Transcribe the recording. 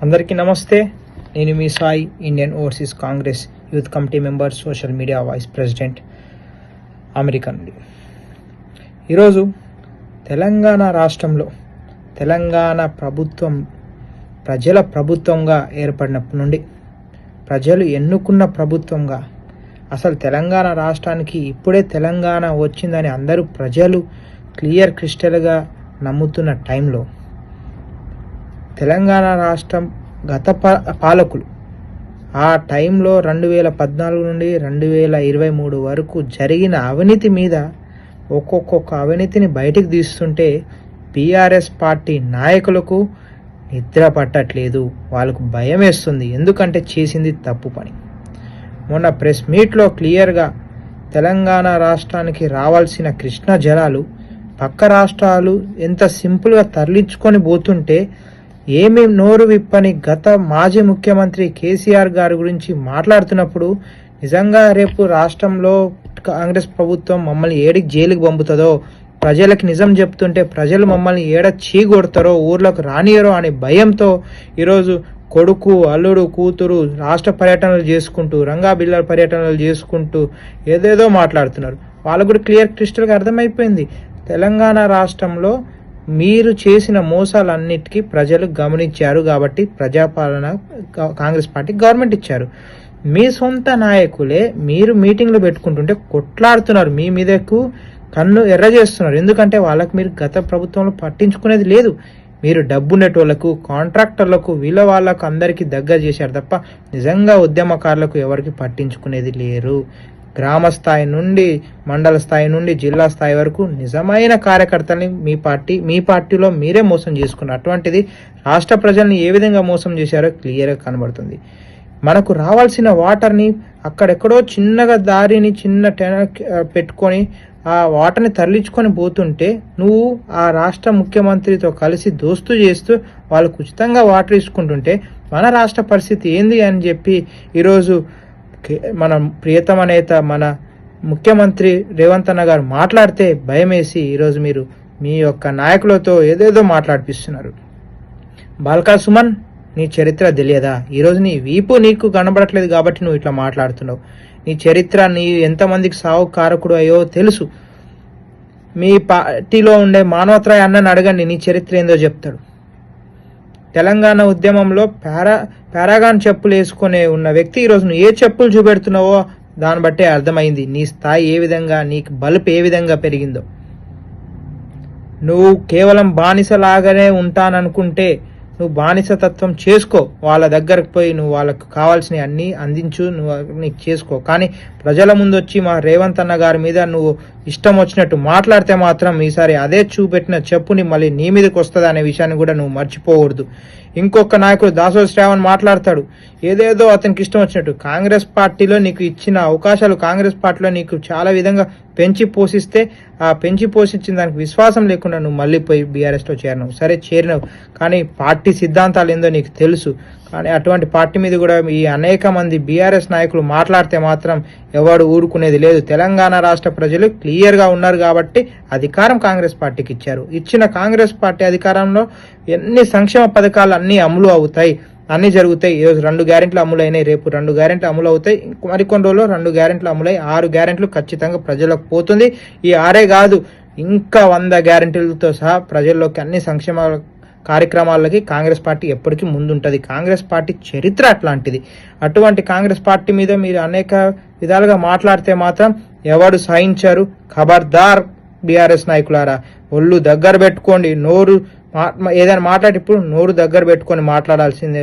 అందరికీ నమస్తే. నేను మీ Sai, Indian overseas Congress youth committee member, social media vice president, America నుండి. ఈరోజు తెలంగాణ రాష్ట్రంలో తెలంగాణ ప్రభుత్వం ప్రజల ప్రభుత్వంగా ఏర్పడినప్పటి నుండి, ప్రజలు ఎన్నుకున్న ప్రభుత్వంగా, అసలు తెలంగాణ రాష్ట్రానికి ఇప్పుడే తెలంగాణ వచ్చిందని అందరూ ప్రజలు క్లియర్ క్రిస్టల్గా నమ్ముతున్న టైంలో తెలంగాణ రాష్ట్రం గత పాలకులు ఆ టైంలో 2014 నుండి 2023 వరకు జరిగిన అవినీతి మీద ఒక్కొక్క అవినీతిని బయటికి తీస్తుంటే బీఆర్ఎస్ పార్టీ నాయకులకు నిద్ర పట్టట్లేదు, వాళ్ళకు భయం వేస్తుంది. ఎందుకంటే చేసింది తప్పు పని. మొన్న ప్రెస్ మీట్లో క్లియర్గా తెలంగాణ రాష్ట్రానికి రావాల్సిన కృష్ణా జలాలు పక్క రాష్ట్రాలు ఎంత సింపుల్గా తరలించుకొని పోతుంటే ఏమి నోరు విప్పని గత మాజీ ముఖ్యమంత్రి కేసీఆర్ గారి గురించి మాట్లాడుతున్నప్పుడు నిజంగా రేపు రాష్ట్రంలో కాంగ్రెస్ ప్రభుత్వం మమ్మల్ని ఏడికి జైలుకి పంపుతుందో, ప్రజలకు నిజం చెప్తుంటే ప్రజలు మమ్మల్ని ఏడ చీగొడతారో, ఊర్లోకి రానియరో అనే భయంతో ఈరోజు కొడుకు, అల్లుడు, కూతురు రాష్ట్ర పర్యటనలు చేసుకుంటూ, రంగాబిల్లాల పర్యటనలు చేసుకుంటూ ఏదేదో మాట్లాడుతున్నారు. వాళ్ళకు కూడా క్లియర్ క్రిస్టల్గా అర్థమైపోయింది, తెలంగాణ రాష్ట్రంలో మీరు చేసిన మోసాలన్నిటికీ ప్రజలు గమనించారు కాబట్టి ప్రజాపాలన కాంగ్రెస్ పార్టీ గవర్నమెంట్ ఇచ్చారు. మీ సొంత నాయకులే మీరు మీటింగ్లు పెట్టుకుంటుంటే కొట్లాడుతున్నారు, మీ మీదకు కన్ను ఎర్ర చేస్తున్నారు. ఎందుకంటే వాళ్ళకు మీరు గత ప్రభుత్వంలో పట్టించుకునేది లేదు. మీరు డబ్బుండేటోళ్లకు, కాంట్రాక్టర్లకు, వాళ్ళకు అందరికీ దగ్గర చేశారు తప్ప నిజంగా ఉద్యమకారులకు ఎవరికి పట్టించుకునేది లేరు. గ్రామ స్థాయి నుండి మండల స్థాయి నుండి జిల్లా స్థాయి వరకు నిజమైన కార్యకర్తల్ని మీ పార్టీలో మీరే మోసం చేసుకున్నారు. అటువంటిది రాష్ట్ర ప్రజల్ని ఏ విధంగా మోసం చేశారో క్లియర్గా కనబడుతుంది. మనకు రావాల్సిన వాటర్ని అక్కడెక్కడో చిన్నగా దారిని చిన్న పెట్టుకొని ఆ వాటర్ని తరలించుకొని పోతుంటే నువ్వు ఆ రాష్ట్ర ముఖ్యమంత్రితో కలిసి దోస్తు చేస్తూ వాళ్ళకు ఉచితంగా వాటర్ ఇచ్చుకుంటుంటే మన రాష్ట్ర పరిస్థితి ఏంది అని చెప్పి ఈరోజు మన ప్రియతమ నేత మన ముఖ్యమంత్రి రేవంత్ అన్న గారు మాట్లాడితే భయమేసి ఈరోజు మీరు మీ యొక్క నాయకులతో ఏదేదో మాట్లాడిపిస్తున్నారు. బాల్కా సుమన్, నీ చరిత్ర తెలియదా? ఈరోజు నీ వీపు నీకు కనబడట్లేదు కాబట్టి నువ్వు ఇట్లా మాట్లాడుతున్నావు. నీ చరిత్ర, నీ ఎంతమందికి సావు కారకుడు అయ్యో తెలుసు. మీ పార్టీలో ఉండే మానవత్రాయ్ అన్నని అడగండి, నీ చరిత్ర ఏందో చెప్తాడు. తెలంగాణ ఉద్యమంలో పారాగాన్ చెప్పులు వేసుకునే ఉన్న వ్యక్తి ఈరోజు నువ్వు ఏ చెప్పులు చూపెడుతున్నావో దాన్ని బట్టే అర్థమైంది నీ స్థాయి ఏ విధంగా, నీకు బలుపు ఏ విధంగా పెరిగిందో. నువ్వు కేవలం బానిసలాగానే ఉంటాననుకుంటే నువ్వు బానిసతత్వం చేసుకో, వాళ్ళ దగ్గరకు పోయి నువ్వు వాళ్ళకు కావాల్సినవి అన్నీ అందించు, నువ్వు నీకు చేసుకో. కానీ ప్రజల ముందు వచ్చి మా రేవంత్ అన్న గారి మీద నువ్వు ఇష్టం వచ్చినట్టు మాట్లాడితే మాత్రం ఈసారి అదే చూపెట్టిన చెప్పుని మళ్ళీ నీ మీదకి వస్తుంది అనే విషయాన్ని కూడా నువ్వు మర్చిపోకూడదు. ఇంకొక నాయకుడు దాసోజు శ్రావణ్ మాట్లాడతాడు ఏదేదో అతనికి ఇష్టం వచ్చినట్టు. కాంగ్రెస్ పార్టీలో నీకు ఇచ్చిన అవకాశాలు, కాంగ్రెస్ పార్టీలో నీకు చాలా విధంగా పెంచి పోషిస్తే ఆ పెంచి పోషించిన దానికి విశ్వాసం లేకుండా నువ్వు మళ్ళీ పోయి బీఆర్ఎస్లో చేరినావు. సరే చేరినావు, కానీ పార్టీ సిద్ధాంతాలు ఏందో నీకు తెలుసు. కానీ అటువంటి పార్టీ మీద కూడా ఈ అనేక మంది బీఆర్ఎస్ నాయకులు మాట్లాడితే మాత్రం ఎవడు ఊరుకునేది లేదు. తెలంగాణ రాష్ట్ర ప్రజలు క్లియర్గా ఉన్నారు కాబట్టి అధికారం కాంగ్రెస్ పార్టీకి ఇచ్చారు. ఇచ్చిన కాంగ్రెస్ పార్టీ అధికారంలో ఎన్ని సంక్షేమ పథకాలు అన్నీ అమలు అవుతాయి, అన్నీ జరుగుతాయి. ఈరోజు 2 గ్యారెంట్లు అమలు అయినాయి, రేపు 2 గ్యారెంట్లు అమలు అవుతాయి, మరికొన్ని రోజుల్లో 2 గ్యారెంట్లు అమలై 6 గ్యారెంట్లు ఖచ్చితంగా ప్రజలకు పోతుంది. ఈ 6 కాదు, ఇంకా 100 గ్యారెంటీలతో సహా ప్రజల్లోకి అన్ని సంక్షేమ కార్యక్రమాలకి కాంగ్రెస్ పార్టీ ఎప్పటికీ ముందుంటుంది. కాంగ్రెస్ పార్టీ చరిత్ర అట్లాంటిది. అటువంటి కాంగ్రెస్ పార్టీ మీద మీరు అనేక విధాలుగా మాట్లాడితే మాత్రం ఎవడు సహించారు. ఖబర్దార్ బీఆర్ఎస్ నాయకులారా, ఒళ్ళు దగ్గర పెట్టుకోండి. నోరు ఏదైనా మాట్లాడి ఇప్పుడు నోరు దగ్గర పెట్టుకొని మాట్లాడాల్సిందే.